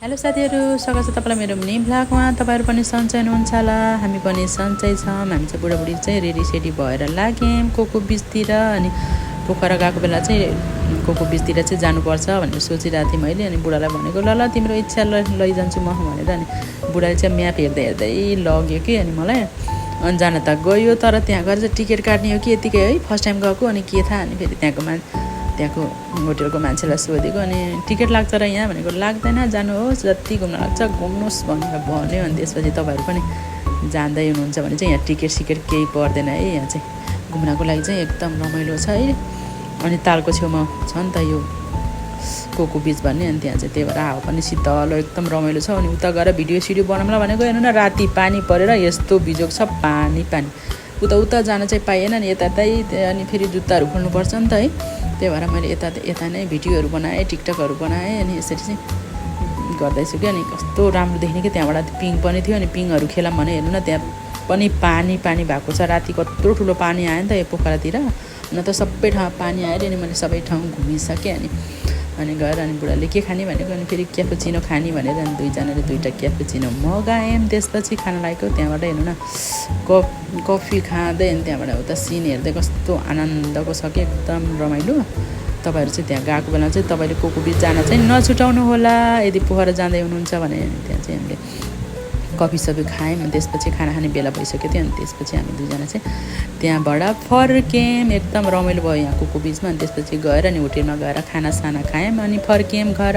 Hello साथीहरू, स्वागत छ तपाईँलाई मेरो मिनी भ्लगमा। तपाईँहरू पनि सन्चै हुनुहुन्छ होला, हामी पनि सन्चै छौँ। हामी चाहिँ बुढाबुढी चाहिँ रेडी भएर लाग्यौँ कोको बिचतिर। अनि पोखरा गएको बेला चाहिँ कोको बिचतिर चाहिँ जानुपर्छ भनेर सोचिरहेको थिएँ मैले। अनि बुढालाई भनेको ल ल तिम्रो इच्छा लैजान्छु म भनेर। अनि बुढाले चाहिँ म्याप हेर्दै हेर्दै लग्यो कि अनि मलाई। अनि जान त गयो, तर त्यहाँ गएर चाहिँ टिकट काट्ने हो कि यतिकै है, फर्स्ट टाइम गएको। अनि के थाहा, अनि फेरि त्यहाँको होटलको मान्छेलाई सोधेको। अनि टिकट लाग्छ र यहाँ भनेको लाग्दैन, जानुहोस् जति घुम्न लाग्छ घुम्नुहोस् भनेर भन्यो। अनि त्यसपछि तपाईँहरू पनि जाँदै हुनुहुन्छ भने चाहिँ यहाँ टिकट सिकेट केही पर्दैन है। यहाँ चाहिँ घुम्नको लागि चाहिँ एकदम रमाइलो छ है। अनि तालको छेउमा छ नि त यो कोको बिच भन्ने। अनि त्यहाँ चाहिँ त्यही भएर हावा पनि शीतल एकदम रमाइलो छ। अनि उता गएर भिडियो सिडियो बनाउँला भनेको, हेर्नु न राति पानी परेर यस्तो बिजोग छ, पानी उता जान चाहिँ पाइएन नि, यता अनि फेरि जुत्ताहरू खोल्नुपर्छ नि त है। त्यही भएर मैले यता नै भिडियोहरू बनाएँ, टिकटकहरू बनाएँ। अनि यसरी चाहिँ गर्दैछु कि। अनि कस्तो राम्रो देखिने कि त्यहाँबाट पिङ पनि थियो। अनि पिङहरू खेलाम भने हेर्नु न, त्यहाँ पनि पानी भएको छ। राति कत्रो ठुलो पानी आयो नि त यो पोखरातिर। न त सबै ठाउँ पानी आयो। अनि मैले सबै ठाउँ घुमिसकेँ। अनि गएर अनि बुढाले के खाने भनेको, अनि फेरि क्यापुचिनो खाने भनेर अनि दुईजनाले दुईवटा क्यापुचिनो मगायौँ। त्यसपछि खाना लागेको त्यहाँबाट हेर्नु न, कफी खाँदै अनि त्यहाँबाट उता सिन हेर्दै कस्तो आनन्दको छ कि एकदम रमाइलो। तपाईँहरू चाहिँ त्यहाँ गएको बेला चाहिँ तपाईँले कोको बिच जान चाहिँ नछुटाउनु होला। यदि पोखरा जाँदै हुनुहुन्छ भने त्यहाँ चाहिँ हामीले कफी सबै खायौँ। त्यसपछि खाना खाने बेला भइसकेको थियो। अनि त्यसपछि हामी दुईजना चाहिँ त्यहाँबाट फर्क्यौँ। एकदम रमाइलो भयो यहाँ कोको बिचमा। अनि त्यसपछि गएर अनि होटेलमा गएर खानासाना खायौँ अनि फर्क्यौँ घर।